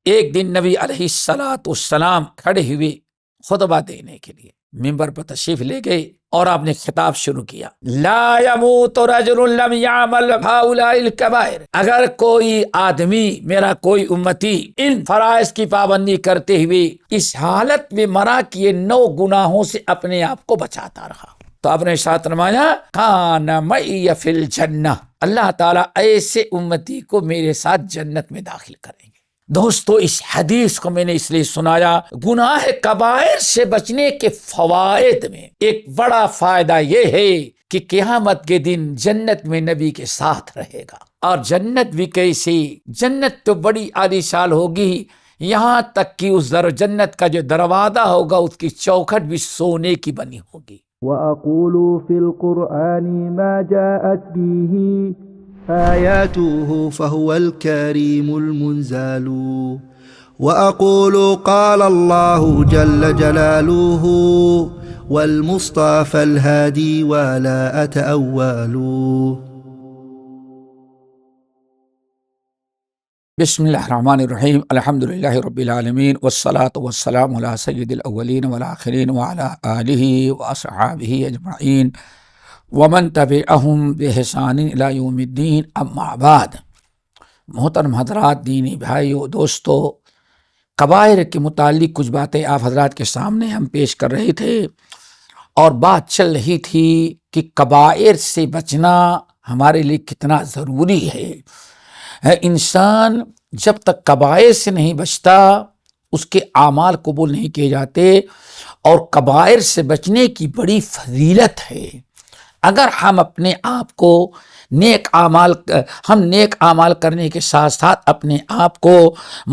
ایک دن نبی علیہ الصلوۃ والسلام کھڑے ہوئے خطبہ دینے کے لیے، ممبر پر تشریف لے گئے اور آپ نے خطاب شروع کیا، لا يموت رجل لم يعمل هؤلاء الكبائر، اگر کوئی آدمی، میرا کوئی امتی ان فرائض کی پابندی کرتے ہوئے اس حالت میں مرا کہ یہ 9 گناہوں سے اپنے آپ کو بچاتا رہا، تو آپ نے ارشاد فرمایا کان معی فی الجنہ، اللہ تعالیٰ ایسے امتی کو میرے ساتھ جنت میں داخل کریں گے۔ دوستو، اس حدیث کو میں نے اس لیے سنایا، گناہ کبائر سے بچنے کے فوائد میں ایک بڑا فائدہ یہ ہے کہ قیامت کے دن جنت میں نبی کے ساتھ رہے گا، اور جنت بھی کیسی، جنت تو بڑی عالیشان ہوگی، یہاں تک کہ اس جنت کا جو دروازہ ہوگا اس کی چوکھٹ بھی سونے کی بنی ہوگی۔ وَأَقُولُ فِي الْقُرْآنِ مَا جَاءَتْ بِهِ آيَاتُهُ فَهُوَ الْكَرِيمُ الْمُنزَلُ وَأَقُولُ قَالَ اللَّهُ جَلَّ جَلَالُهُ وَالْمُصْطَفَى الْهَادِي وَلَا أَتَأَوَّلُ۔ بسم اللہ الرحمن الرحیم، الحمدللہ رب العالمین، والصلاة والسلام علی سید الاولین والآخرین وعلی آلہ واصحابہ اجمعین ومن تبعہم بإحسان الی یوم الدین، اما بعد۔ محترم حضرات، دینی بھائیو، دوستو، کبائر کے متعلق کچھ باتیں آپ حضرات کے سامنے ہم پیش کر رہے تھے، اور بات چل رہی تھی کہ کبائر سے بچنا ہمارے لیے کتنا ضروری ہے۔ انسان جب تک کبائر سے نہیں بچتا اس کے اعمال قبول نہیں کیے جاتے، اور کبائر سے بچنے کی بڑی فضیلت ہے۔ اگر ہم اپنے آپ کو نیک اعمال کرنے کے ساتھ ساتھ اپنے آپ کو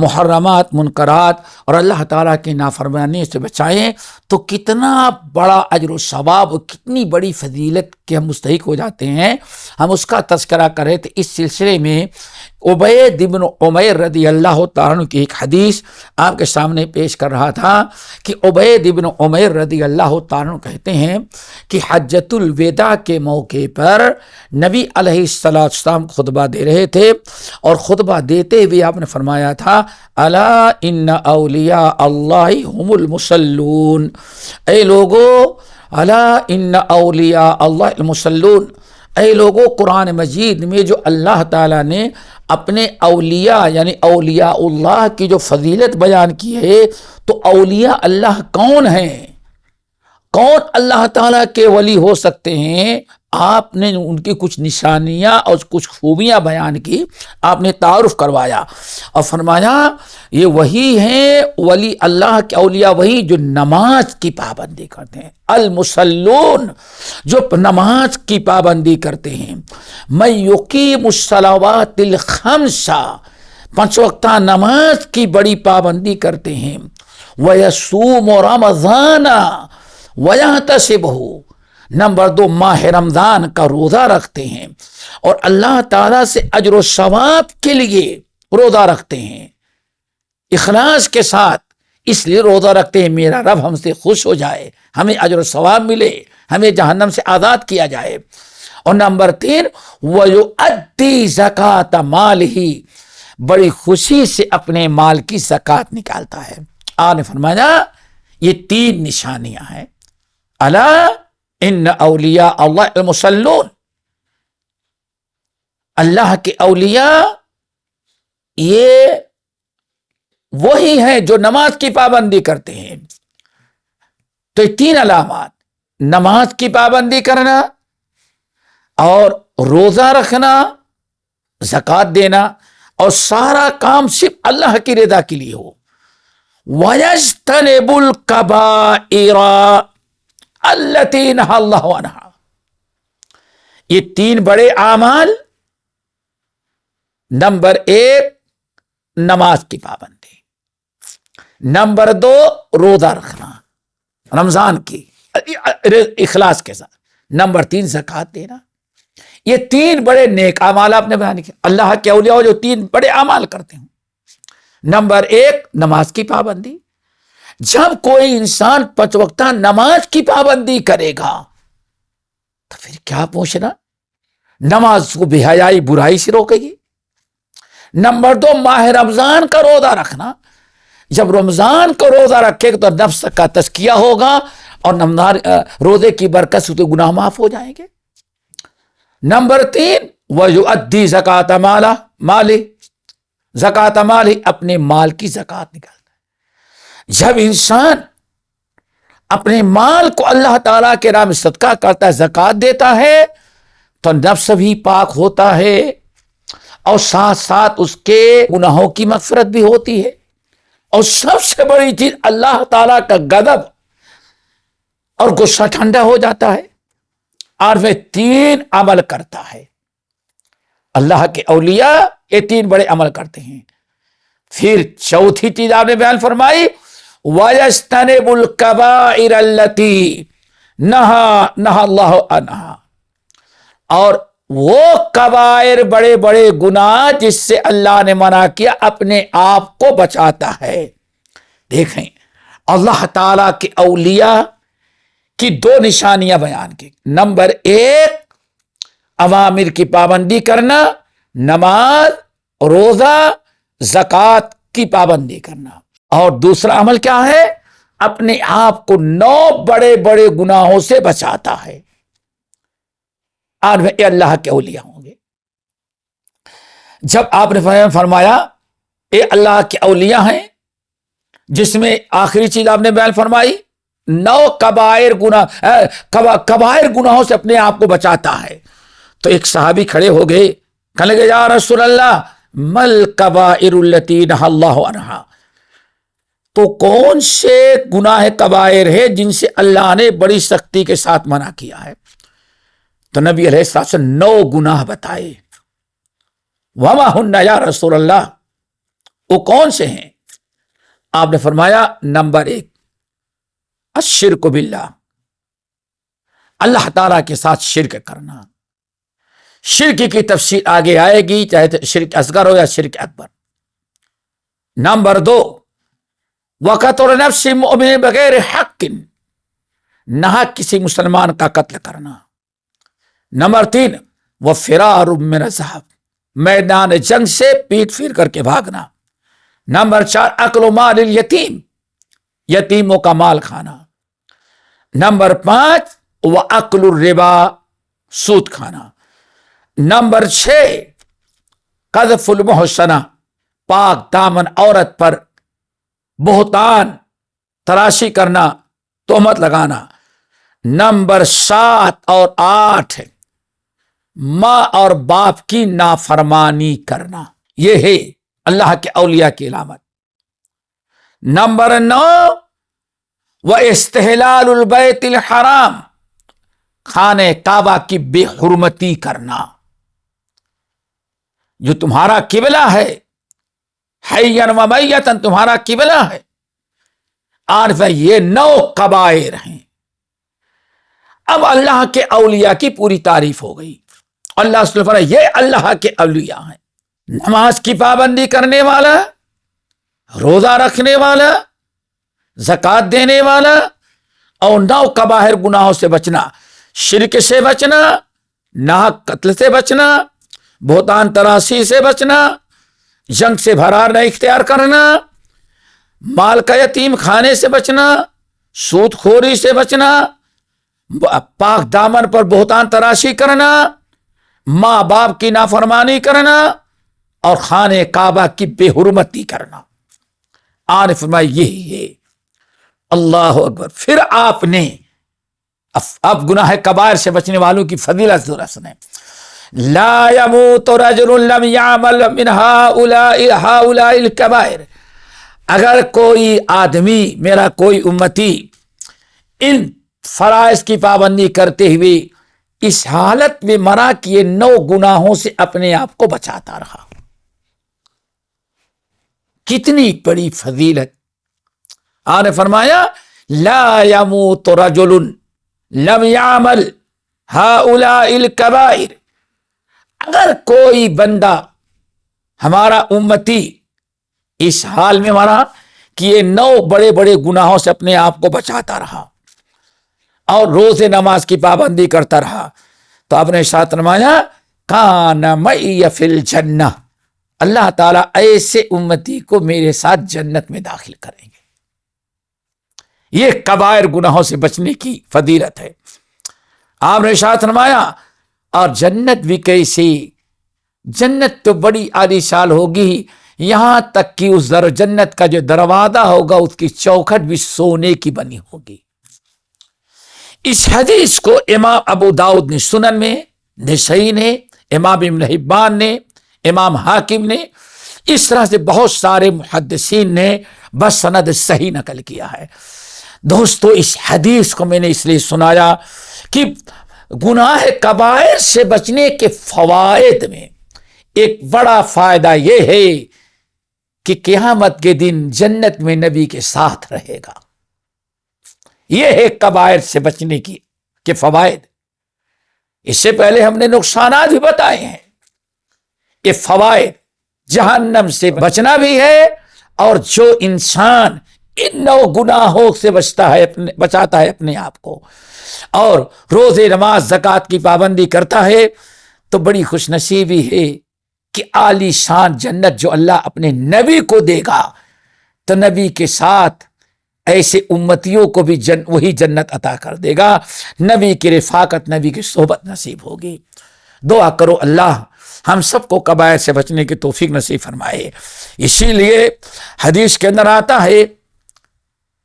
محرمات، منکرات اور اللہ تعالیٰ کی نافرمانی سے بچائیں تو کتنا بڑا اجر و ثواب اور کتنی بڑی فضیلت کے ہم مستحق ہو جاتے ہیں۔ ہم اس کا تذکرہ کریں تو اس سلسلے میں عبید بن عمیر رضی اللہ تعالیٰ عنہ کی ایک حدیث آپ کے سامنے پیش کر رہا تھا کہ عبید بن عمیر رضی اللہ تعالیٰ عنہ کہتے ہیں کہ حجۃ الوداع کے موقع پر نبی علیہ السلام خطبہ دے رہے تھے، اور خطبہ دیتے ہوئے آپ نے فرمایا تھا الا ان اولیاء اللہ هم المصلون، اے لوگو، الا ان اولیاء اللہ المصلون، اے لوگو، قرآن مجید میں جو اللہ تعالیٰ نے اپنے اولیاء یعنی اولیاء اللہ کی جو فضیلت بیان کی ہے، تو اولیاء اللہ کون ہیں، کون اللہ تعالیٰ کے ولی ہو سکتے ہیں؟ آپ نے ان کی کچھ نشانیاں اور کچھ خوبیاں بیان کی، آپ نے تعارف کروایا اور فرمایا یہ وہی ہیں ولی اللہ کے اولیاء، وہی جو نماز کی پابندی کرتے ہیں، المصلون، جو نماز کی پابندی کرتے ہیں، من یقیم الصلوات الخمس، 5 وقتہ نماز کی بڑی پابندی کرتے ہیں، ویصوم رمضان ویحتسبہ، نمبر 2 ماہ رمضان کا روزہ رکھتے ہیں اور اللہ تعالیٰ سے اجر و ثواب کے لیے روزہ رکھتے ہیں، اخلاص کے ساتھ، اس لیے روزہ رکھتے ہیں میرا رب ہم سے خوش ہو جائے، ہمیں اجر و ثواب ملے، ہمیں جہنم سے آزاد کیا جائے۔ اور نمبر 3 وَيُؤَدِّي زَكَاةَ مَالِهِ، بڑی خوشی سے اپنے مال کی زکوٰۃ نکالتا ہے۔ آپ نے فرمایا یہ 3 نشانیاں ہیں، الا ان اولیاء اللہ المصلون، اللہ کے اولیاء یہ وہی ہیں جو نماز کی پابندی کرتے ہیں۔ تو یہ 3 علامات، نماز کی پابندی کرنا اور روزہ رکھنا، زکوٰۃ دینا، اور سارا کام صرف اللہ کی رضا کے لیے ہو، وَيَجْتَنِبُ الْكَبَائِرَ الَّتِي نَهَى اللَّهُ عَنْهَا، یہ 3 بڑے اعمال، نمبر 1 نماز کی پابندی، نمبر 2 روزہ رکھنا رمضان کی اخلاص کے ساتھ، نمبر 3 زکوٰۃ دینا، یہ 3 بڑے نیک اعمال آپ نے بیان کیے۔ اللہ کے اولیاء جو 3 بڑے اعمال کرتے ہیں، نمبر 1 نماز کی پابندی، جب کوئی انسان 5 وقتہ نماز کی پابندی کرے گا تو پھر کیا پوچھنا، نماز کو بے حیائی برائی سے روکے گی، نمبر 2 ماہ رمضان کا روزہ رکھنا. جب رمضان کا روزہ رکھے گا تو نفس کا تزکیہ ہوگا اور روزے کی برکت سے تو گناہ معاف ہو جائیں گے. نمبر 3 وَيُؤَدِّي زَكَاةَ مَالِهِ، زکوٰۃ مال ہی اپنے مال کی زکوٰۃ نکالتا ہے. جب انسان اپنے مال کو اللہ تعالیٰ کے راہ میں صدقہ کرتا ہے، زکوٰۃ دیتا ہے، تو نفس بھی پاک ہوتا ہے اور ساتھ ساتھ اس کے گناہوں کی مغفرت بھی ہوتی ہے. اور سب سے بڑی چیز اللہ تعالیٰ کا غضب اور غصہ ٹھنڈا ہو جاتا ہے. اور وہ 3 عمل کرتا ہے. اللہ کے اولیاء یہ 3 بڑے عمل کرتے ہیں. پھر چوتھی چیز آپ نے بیان فرمائی وَيَجْتَنِبُ الْكَبَائِرَ الَّتِي نَهَا اللَّهُ عَنْهَا، اور وہ کبائر بڑے بڑے گناہ جس سے اللہ نے منع کیا اپنے آپ کو بچاتا ہے. دیکھیں اللہ تعالیٰ کے اولیاء کی 2 نشانیاں بیان کی. نمبر 1 اوامر کی پابندی کرنا، نماز، روزہ، زکوٰۃ کی پابندی کرنا. اور دوسرا عمل کیا ہے؟ اپنے آپ کو 9 بڑے بڑے گناہوں سے بچاتا ہے. اور وہ اللہ کے اولیاء ہوں گے. جب آپ نے فرمایا اے اللہ کے اولیاء ہیں، جس میں آخری چیز آپ نے بیان فرمائی 9 کبائر گناہوں سے اپنے آپ کو بچاتا ہے، تو ایک صحابی کھڑے ہو گئے، کہنے لگے یا رسول اللہ مل کبائر التی نہی اللہ عنہا، تو کون سے گناہ کبائر ہے جن سے اللہ نے بڑی سختی کے ساتھ منع کیا ہے؟ تو نبی علیہ السلام سے 9 گناہ بتائے. وما ہن یا رسول اللہ، وہ کون سے ہیں؟ آپ نے فرمایا نمبر 1 الشرک باللہ، اللہ تعالیٰ کے ساتھ شرک کرنا. شرک کی تفصیل آگے آئے گی، چاہے شرک اصغر ہو یا شرک اکبر. نمبر 2 وقتل نفس مؤمن بغیر حق، ناحق کسی مسلمان کا قتل کرنا. نمبر 3 وفرار من الذهب، میدان جنگ سے پیٹ پھیر کر کے بھاگنا. نمبر 4 اکل مال الیتیم، یتیموں کا مال کھانا. نمبر 5 واکل الربا، سود کھانا. نمبر 6 قذف المحصنہ، پاک دامن عورت پر بہتان تراشی کرنا، تہمت لگانا. نمبر 7 اور 8 ماں اور باپ کی نافرمانی کرنا. یہ ہے اللہ کے اولیاء کی علامت. نمبر 9 واستحلال البیت الحرام، خانہ کعبہ کی بے حرمتی کرنا. جو تمہارا قبلہ ہے، حیاً و میتاً تمہارا قبلہ ہے. اور یہ 9 کبائر ہیں. اب اللہ کے اولیاء کی پوری تعریف ہو گئی. اللہ صلی اللہ علیہ وسلم یہ اللہ کے اولیاء ہیں. نماز کی پابندی کرنے والا، روزہ رکھنے والا، زکوٰۃ دینے والا، اور 9 کبائر گناہوں سے بچنا، شرک سے بچنا، ناحق قتل سے بچنا، بہتان تراشی سے بچنا، جنگ سے فرار نہ اختیار کرنا، مال کا یتیم کھانے سے بچنا، سود خوری سے بچنا، پاک دامن پر بہتان تراشی کرنا، ماں باپ کی نافرمانی کرنا، اور خانہ کعبہ کی بے حرمتی کرنا. آن فرمایا یہی ہے. اللہ اکبر. پھر آپ نے اب گناہ کبائر سے بچنے والوں کی فضیلت ذرا سنیں. لا يموت رجل لم يعمل من هؤلاء الكبائر، اگر کوئی آدمی، میرا کوئی امتی ان فرائض کی پابندی کرتے ہوئے اس حالت میں مرا کہ یہ 9 گناہوں سے اپنے آپ کو بچاتا رہا. کتنی بڑی فضیلت. آپ نے فرمایا لا يموت رجل لم يعمل هؤلاء الكبائر، اگر کوئی بندہ ہمارا امتی اس حال میں مرا کہ یہ 9 بڑے بڑے گناہوں سے اپنے آپ کو بچاتا رہا اور روز نماز کی پابندی کرتا رہا، تو آپ نے ارشاد فرمایا کان معی فی الجنہ، اللہ تعالیٰ ایسے امتی کو میرے ساتھ جنت میں داخل کریں گے۔ یہ کبائر گناہوں سے بچنے کی فضیلت ہے۔ آپ نے ارشاد فرمایا اور جنت بھی کیسی، جنت تو بڑی عالیشان ہوگی، یہاں تک کہ اس جنت کا جو دروازہ ہوگا اس کی چوکھٹ بھی سونے کی بنی ہوگی۔ اس حدیث کو امام ابو داؤد نے سنن میں، نسائی نے، امام ابن حبان نے، امام حاکم نے، اس طرح سے بہت سارے محدثین نے بسند صحیح نقل کیا ہے۔ دوستو اس حدیث کو میں نے اس لیے سنایا کہ گناہ کبائر سے بچنے کے فوائد میں ایک بڑا فائدہ یہ ہے کہ قیامت کے دن جنت میں نبی کے ساتھ رہے گا۔ یہ ہے کبائر سے بچنے کے فوائد۔ اس سے پہلے ہم نے نقصانات بھی بتائے ہیں۔ یہ فوائد جہنم سے بچنا بھی ہے، اور جو انسان ان 9 گناہوں سے بچاتا ہے اپنے آپ کو، اور روزے نماز زکوٰۃ کی پابندی کرتا ہے، تو بڑی خوش نصیبی ہے کہ عالی شان جنت جو اللہ اپنے نبی کو دے گا، تو نبی کے ساتھ ایسے امتیوں کو بھی وہی جنت عطا کر دے گا۔ نبی کی رفاقت، نبی کی صحبت نصیب ہوگی۔ دعا کرو اللہ ہم سب کو کبائر سے بچنے کی توفیق نصیب فرمائے۔ اسی لیے حدیث کے اندر آتا ہے،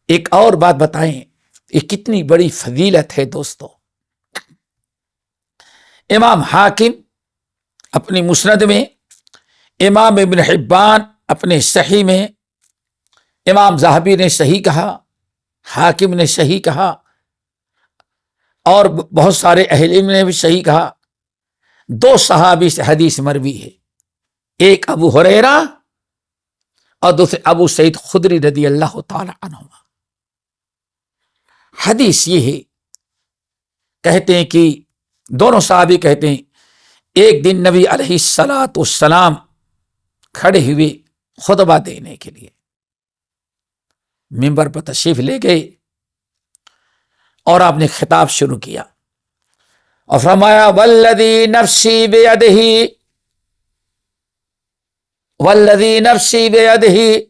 ایک اور بات بتائیں، یہ کتنی بڑی فضیلت ہے دوستو۔ امام حاکم اپنی مسند میں، امام ابن حبان اپنے صحیح میں، امام ذہبی نے صحیح کہا، حاکم نے صحیح کہا، اور بہت سارے اہل علم نے بھی صحیح کہا۔ 2 صحابی سے حدیث مروی ہے، ایک ابو ہریرہ اور دوسرے ابو سعید خدری رضی اللہ تعالی عنہما۔ حدیث یہ ہے، کہتے ہیں کہ دونوں صحابی کہتے ہیں ایک دن نبی علیہ السلام کھڑے ہوئے خطبہ دینے کے لیے، منبر پر تشریف لے گئے، اور آپ نے خطاب شروع کیا اور فرمایا والذی نفسی بیدہ،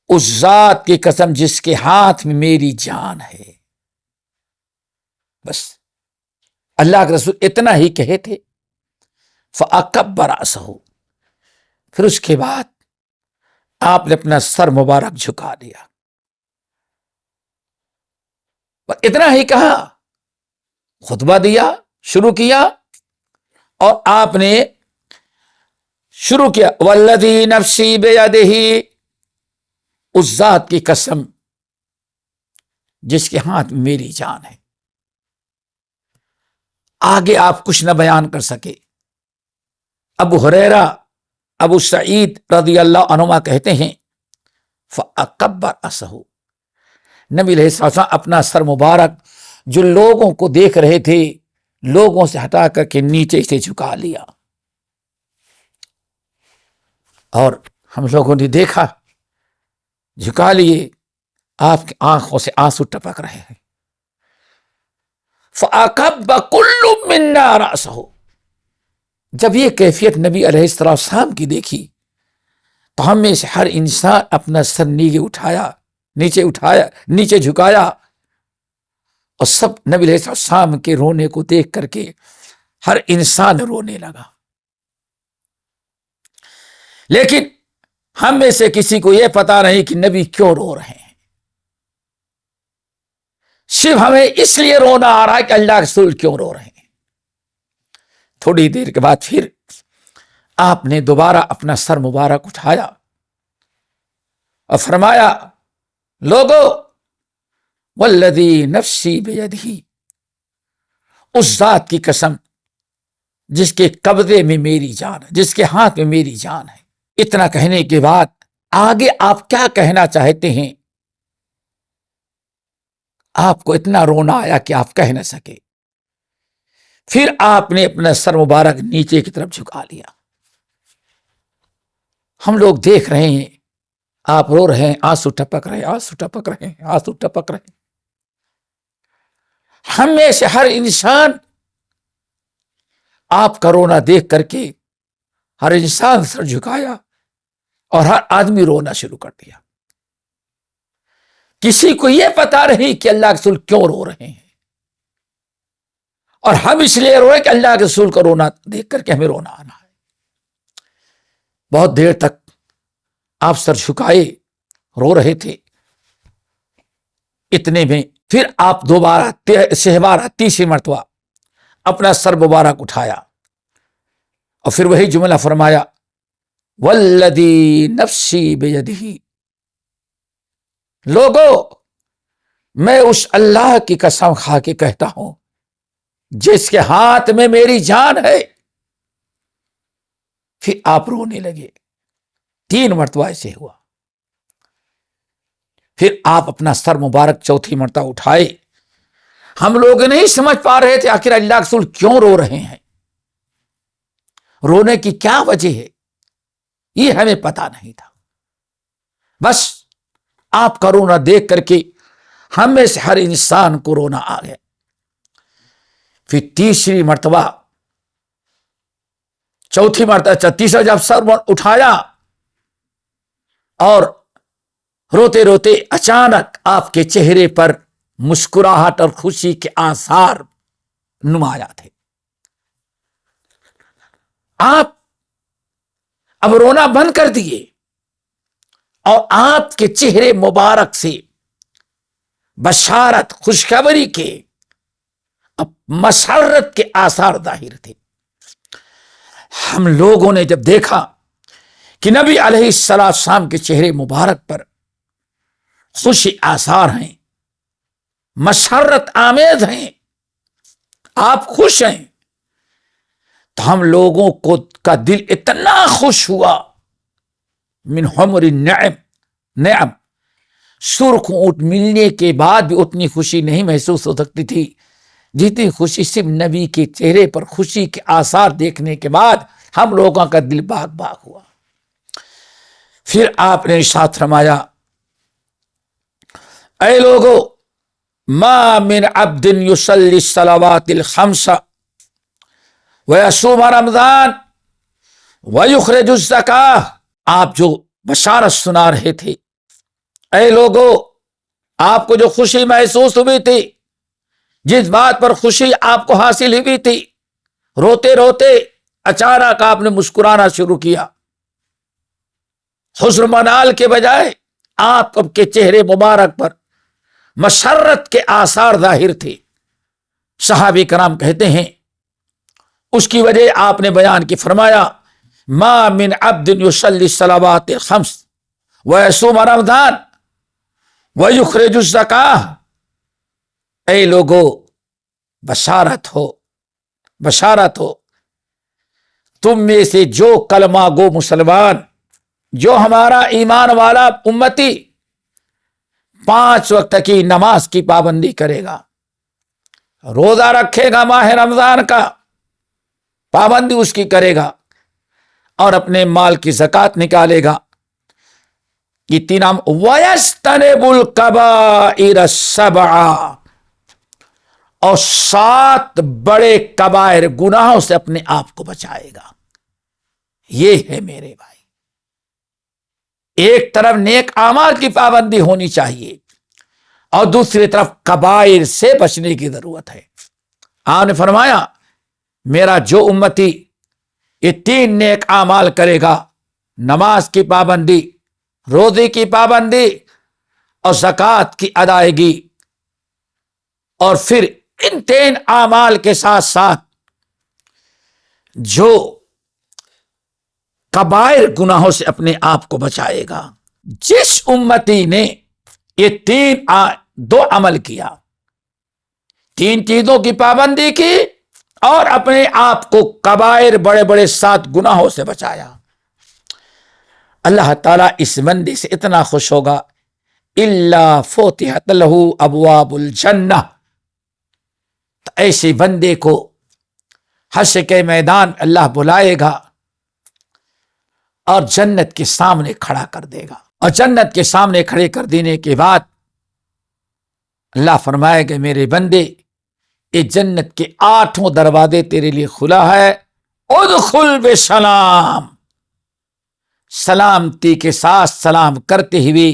اس ذات کی قسم جس کے ہاتھ میں میری جان ہے۔ بس اللہ کے رسول اتنا ہی کہے تھے، فَأَكَبَّ رَأْسَهُ، پھر اس کے بعد آپ نے اپنا سر مبارک جھکا دیا۔ اتنا ہی کہا، خطبہ دیا، شروع کیا، اور آپ نے شروع کیا والذی نفسی بیدہ، اس ذات کی قسم جس کے ہاتھ میں میری جان ہے۔ آگے آپ کچھ نہ بیان کر سکے۔ ابو ہریرہ، ابو سعید رضی اللہ عنہما کہتے ہیں فَأَكَبَّ رَأْسَهُ، نبی علیہ السلام اپنا سر مبارک جو لوگوں کو دیکھ رہے تھے، لوگوں سے ہٹا کر کے نیچے سے جھکا لیا، اور ہم لوگوں نے دیکھا جھکا لیے، آپ کی آنکھوں سے آنسو ٹپک رہے ہیں۔ فَأَكَبَّ كُلُّ مِنَّا رَأْسَهُ، جب یہ کیفیت نبی علیہ السلام کی دیکھی تو ہم میں سے ہر انسان اپنا سر نیچے جھکایا، اور سب نبی علیہ السلام کے رونے کو دیکھ کر کے ہر انسان رونے لگا۔ لیکن ہم میں سے کسی کو یہ پتا نہیں کہ نبی کیوں رو رہے ہیں، صرف ہمیں اس لیے رونا آ رہا ہے کہ اللہ کے رسول کیوں رو رہے ہیں۔ تھوڑی دیر کے بعد پھر آپ نے دوبارہ اپنا سر مبارک اٹھایا اور فرمایا لوگو والذی نفسی بیدہ، اس ذات کی قسم جس کے قبضے میں میری جان ہے، جس کے ہاتھ میں میری جان ہے۔ اتنا کہنے کے بعد آگے آپ کیا کہنا چاہتے ہیں؟ آپ کو اتنا رونا آیا کہ آپ کہہ نہ سکے، پھر آپ نے اپنا سر مبارک نیچے کی طرف جھکا لیا۔ ہم لوگ دیکھ رہے ہیں، آپ رو رہے ہیں، آنسو ٹپک رہے ہیں۔ ہم میں سے ہر انسان آپ کا رونا دیکھ کر کے ہر انسان سر جھکایا اور ہر آدمی رونا شروع کر دیا. کسی کو یہ پتا نہیں کہ اللہ کے رسول کیوں رو رہے ہیں، اور ہم اس لیے رو رہے کہ اللہ کے رسول کو رونا دیکھ کر کے ہمیں رونا آنا ہے. بہت دیر تک آپ سر جھکائے رو رہے تھے. اتنے میں پھر آپ دوبارہ شہبارہ تیسری مرتبہ اپنا سر مبارک اٹھایا اور پھر وہی جملہ فرمایا، والذی نفسی بیدہ. لوگو، میں اس اللہ کی قسم کھا کے کہتا ہوں جس کے ہاتھ میں میری جان ہے. پھر آپ رونے لگے. 3 مرتبہ ایسے ہوا. پھر آپ اپنا سر مبارک چوتھی مرتبہ اٹھائے. ہم لوگ نہیں سمجھ پا رہے تھے آخر اللہ کے رسول کیوں رو رہے ہیں، رونے کی کیا وجہ ہے، یہ ہمیں پتا نہیں تھا. بس آپ کا رونا دیکھ کر کے ہم میں سے ہر انسان کو رونا آ گیا. پھر تیسری مرتبہ چوتھی مرتبہ تیسرا جب سر اٹھایا اور روتے روتے اچانک آپ کے چہرے پر مسکراہٹ اور خوشی کے آثار نمایاں تھے. آپ اب رونا بند کر دیے اور آپ کے چہرے مبارک سے بشارت، خوشخبری کے، مسرت کے آثار ظاہر تھے. ہم لوگوں نے جب دیکھا کہ نبی علیہ السلام کے چہرے مبارک پر خوشی آثار ہیں، مسرت آمیز ہیں، آپ خوش ہیں، تو ہم لوگوں کا دل اتنا خوش ہوا. من حمر النعم، سرخ اونٹ ملنے کے بعد بھی اتنی خوشی نہیں محسوس ہو سکتی تھی جتنی خوشی صرف نبی کے چہرے پر خوشی کے آثار دیکھنے کے بعد ہم لوگوں کا دل باغ باغ ہوا. پھر آپ نے ارشاد فرمایا، اے لوگو، ما من عبد یصلی الصلوات الخمس ویصوم رمضان ویخرج الزکاۃ. آپ جو بشارت سنا رہے تھے، اے لوگو، آپ کو جو خوشی محسوس ہوئی تھی، جس بات پر خوشی آپ کو حاصل ہوئی تھی، روتے روتے اچانک آپ نے مسکرانا شروع کیا. حزن منال کے بجائے آپ کے چہرے مبارک پر مسرت کے آثار ظاہر تھے. صحابہ کرام کہتے ہیں اس کی وجہ آپ نے بیان کی، فرمایا، ما من عبد یصلی الصلوات الخمس ویصوم رمضان ویخرج الزکاۃ. اے لوگو، بشارت ہو تم میں سے جو کلمہ گو مسلمان، جو ہمارا ایمان والا امتی 5 وقت کی نماز کی پابندی کرے گا، روزہ رکھے گا، ماہ رمضان کا پابندی اس کی کرے گا، اور اپنے مال کی زکوٰۃ نکالے گا. یہ 3 نام، وَيَجْتَنِبُ الْكَبَائِرَ السَّبْعَ، اور 7 بڑے کبائر گناہوں سے اپنے آپ کو بچائے گا. یہ ہے میرے بھائی، ایک طرف نیک اعمال کی پابندی ہونی چاہیے اور دوسری طرف کبائر سے بچنے کی ضرورت ہے. آپ نے فرمایا، میرا جو امتی یہ 3 نیک اعمال کرے گا، نماز کی پابندی، روزے کی پابندی اور زکوٰۃ کی ادائیگی، اور پھر ان 3 اعمال کے ساتھ ساتھ جو کبائر گناہوں سے اپنے آپ کو بچائے گا. جس امتی نے یہ 2 عمل کیا، 3 چیزوں کی پابندی کی اور اپنے آپ کو کبائر بڑے بڑے 7 گناہوں سے بچایا، اللہ تعالیٰ اس بندے سے اتنا خوش ہوگا، الا فتحت لہ ابواب الجنہ. تو ایسے بندے کو حشر کے میدان اللہ بلائے گا اور جنت کے سامنے کھڑا کر دے گا، اور جنت کے سامنے کھڑے کر دینے کے بعد اللہ فرمائے گا، میرے بندے، یہ جنت کے 8 دروازے تیرے لیے کھلا ہے، ادخل بسلام، سلامتی کے ساتھ سلام کرتے ہوئے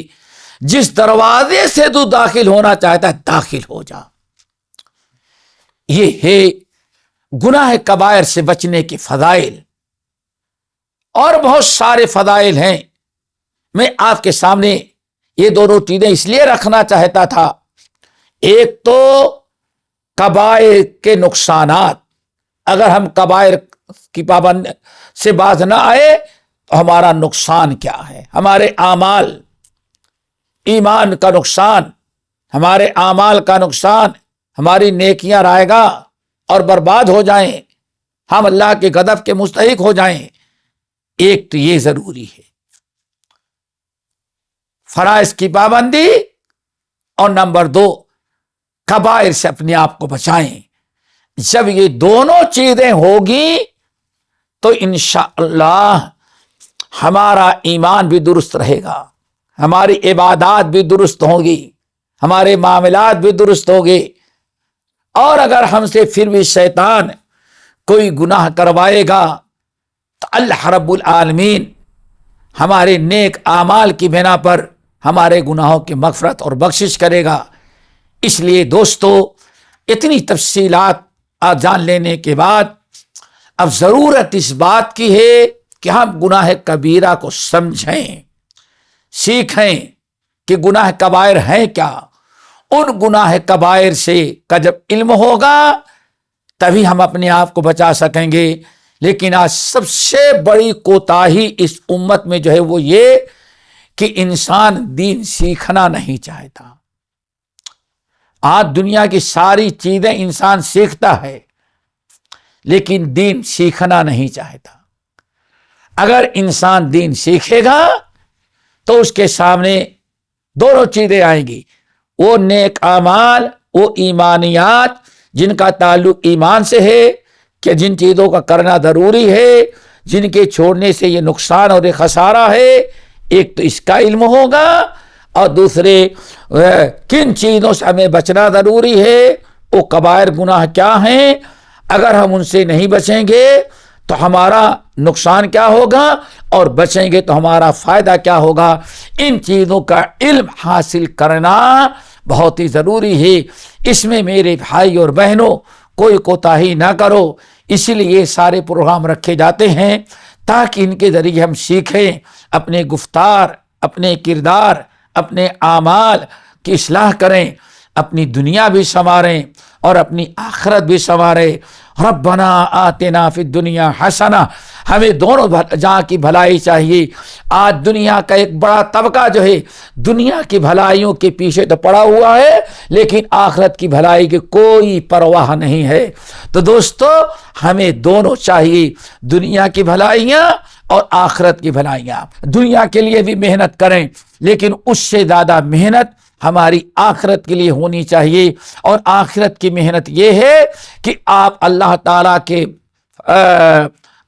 جس دروازے سے تو داخل ہونا چاہتا ہے داخل ہو جا۔ یہ ہے گناہ کبائر سے بچنے کے فضائل، اور بہت سارے فضائل ہیں۔ میں آپ کے سامنے یہ دونوں چیزیں اس لیے رکھنا چاہتا تھا، ایک تو کبائر کے نقصانات، اگر ہم کبائر کی پابند سے باز نہ آئے تو ہمارا نقصان کیا ہے، ہمارے اعمال، ایمان کا نقصان، ہمارے اعمال کا نقصان، ہماری نیکیاں رائے گا اور برباد ہو جائیں، ہم اللہ کے غضب کے مستحق ہو جائیں۔ ایک تو یہ ضروری ہے فرائض کی پابندی، اور نمبر 2 کبائر سے اپنے آپ کو بچائیں۔ جب یہ دونوں چیزیں ہوگی تو انشاءاللہ ہمارا ایمان بھی درست رہے گا، ہماری عبادات بھی درست ہوں گی، ہمارے معاملات بھی درست ہوں گے۔ اور اگر ہم سے پھر بھی شیطان کوئی گناہ کروائے گا تو اللہ رب العالمین ہمارے نیک اعمال کی بنا پر ہمارے گناہوں کی مغفرت اور بخشش کرے گا۔ اس لیے دوستو، اتنی تفصیلات آج جان لینے کے بعد اب ضرورت اس بات کی ہے کہ ہم گناہ کبیرہ کو سمجھیں، سیکھیں کہ گناہ کبائر ہیں کیا۔ ان گناہ کبائر سے کا جب علم ہوگا تبھی ہم اپنے آپ کو بچا سکیں گے۔ لیکن آج سب سے بڑی کوتاہی اس امت میں جو ہے وہ یہ کہ انسان دین سیکھنا نہیں چاہتا۔ آج دنیا کی ساری چیزیں انسان سیکھتا ہے لیکن دین سیکھنا نہیں چاہتا۔ اگر انسان دین سیکھے گا تو اس کے سامنے دونوں چیزیں آئیں گی، وہ نیک اعمال، وہ ایمانیات جن کا تعلق ایمان سے ہے کہ جن چیزوں کا کرنا ضروری ہے، جن کے چھوڑنے سے یہ نقصان اور یہ خسارہ ہے، ایک تو اس کا علم ہوگا، اور دوسرے کن چیزوں سے ہمیں بچنا ضروری ہے، وہ کبائر گناہ کیا ہیں، اگر ہم ان سے نہیں بچیں گے تو ہمارا نقصان کیا ہوگا، اور بچیں گے تو ہمارا فائدہ کیا ہوگا۔ ان چیزوں کا علم حاصل کرنا بہت ہی ضروری ہے۔ اس میں میرے بھائی اور بہنوں کوئی کوتاہی نہ کرو، اسی لیے یہ سارے پروگرام رکھے جاتے ہیں تاکہ ان کے ذریعے ہم سیکھیں، اپنے گفتار، اپنے کردار، اپنے اعمال کی اصلاح کریں، اپنی دنیا بھی سنواریں اور اپنی آخرت بھی سنواریں۔ ربنا آتنا فی الدنیا حسنہ، ہمیں دونوں جہاں کی بھلائی چاہیے۔ آج دنیا کا ایک بڑا طبقہ جو ہے دنیا کی بھلائیوں کے پیچھے تو پڑا ہوا ہے لیکن آخرت کی بھلائی کی کوئی پرواہ نہیں ہے۔ تو دوستو، ہمیں دونوں چاہیے، دنیا کی بھلائیاں اور آخرت کی بھلائیاں۔ دنیا کے لیے بھی محنت کریں لیکن اس سے زیادہ محنت ہماری آخرت کے لیے ہونی چاہیے، اور آخرت کی محنت یہ ہے کہ آپ اللہ تعالیٰ کے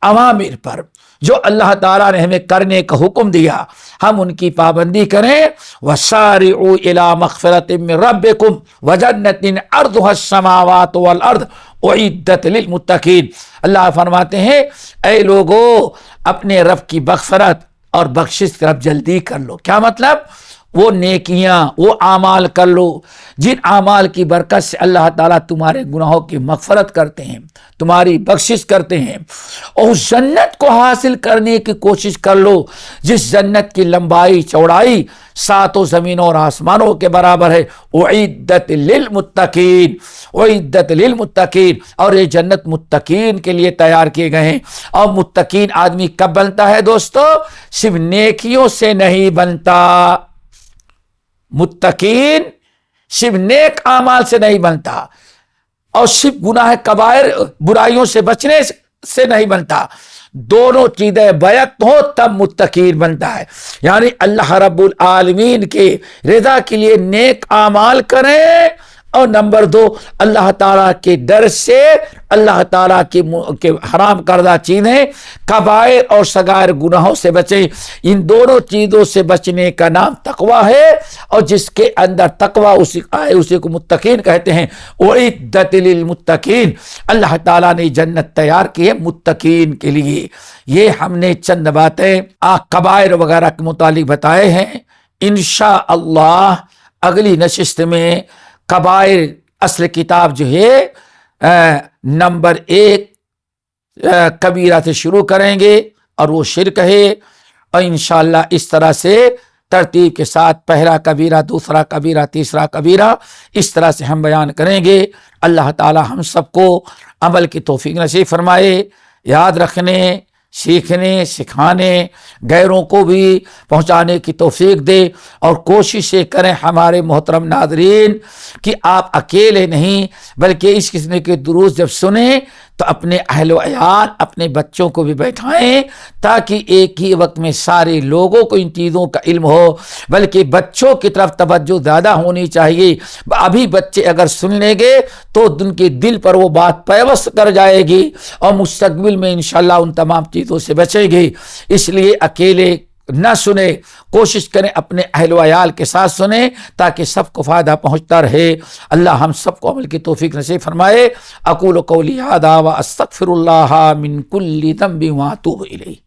اوامر پر، جو اللہ تعالیٰ نے ہمیں کرنے کا حکم دیا، ہم ان کی پابندی کریں۔ وَسَارِعُوا إِلَىٰ مَغْفِرَةٍ مِّن رَبِّكُمْ وَجَنَّةٍ عَرْضُهَا السَّمَاوَاتُ وَالْأَرْضُ أُعِدَّتْ لِلْمُتَّقِينَ۔ اللہ فرماتے ہیں اے لوگو، اپنے رب کی مغفرت اور بخشش کی طرف جلدی کر لو۔ کیا مطلب؟ وہ نیکیاں، وہ اعمال کر لو جن اعمال کی برکت سے اللہ تعالیٰ تمہارے گناہوں کی مغفرت کرتے ہیں، تمہاری بخشش کرتے ہیں، اور اس جنت کو حاصل کرنے کی کوشش کر لو جس جنت کی لمبائی چوڑائی 7 زمینوں اور آسمانوں کے برابر ہے۔ اعدت للمتقین، اعدت للمتقین، اور یہ جنت متقین کے لیے تیار کیے گئے ہیں۔ اور متقین آدمی کب بنتا ہے دوستو؟ صرف نیکیوں سے نہیں بنتا، متقین صرف نیک اعمال سے نہیں بنتا، اور صرف گناہ کبائر برائیوں سے بچنے سے نہیں بنتا، دونوں چیزیں بیعت ہو تب متقین بنتا ہے۔ یعنی اللہ رب العالمین کے رضا کے لیے نیک اعمال کریں اور نمبر 2 اللہ تعالیٰ کے ڈر سے اللہ تعالیٰ کے حرام کردہ چیزیں کبائر اور صغائر گناہوں سے بچیں. ان دونوں چیزوں سے بچنے کا نام تقوی ہے، اور جس کے اندر تقوی اسی کو متقین کہتے ہیں. اعدت للمتقین، اللہ تعالیٰ نے جنت تیار کی ہے متقین کے لیے. یہ ہم نے چند باتیں کبائر وغیرہ کے متعلق بتائے ہیں. انشاءاللہ اگلی نشست میں کبائر اصل کتاب جو ہے نمبر 1 کبیرہ سے شروع کریں گے، اور وہ شرک ہے. اور انشاءاللہ اس طرح سے ترتیب کے ساتھ پہلا کبیرہ، دوسرا کبیرہ، تیسرا کبیرہ، اس طرح سے ہم بیان کریں گے. اللہ تعالی ہم سب کو عمل کی توفیق نصیب فرمائے، یاد رکھنے، سیکھنے، سکھانے، غیروں کو بھی پہنچانے کی توفیق دے. اور کوشش یہ کریں ہمارے محترم ناظرین کہ آپ اکیلے نہیں بلکہ اس قسم کے دروس جب سنیں تو اپنے اہل و عیال، اپنے بچوں کو بھی بیٹھائیں، تاکہ ایک ہی وقت میں سارے لوگوں کو ان چیزوں کا علم ہو. بلکہ بچوں کی طرف توجہ زیادہ ہونی چاہیے. ابھی بچے اگر سن لیں گے تو ان کے دل پر وہ بات پیوست کر جائے گی، اور مستقبل میں انشاءاللہ ان تمام چیزوں سے بچیں گے. اس لیے اکیلے نہ سنیں، کوشش کریں اپنے اہل و عیال کے ساتھ سنیں تاکہ سب کو فائدہ پہنچتا رہے. اللہ ہم سب کو عمل کی توفیق نصیب فرمائے. اقول قولی ھذا واستغفر اللہ من کل ذنب واتوب الیہ.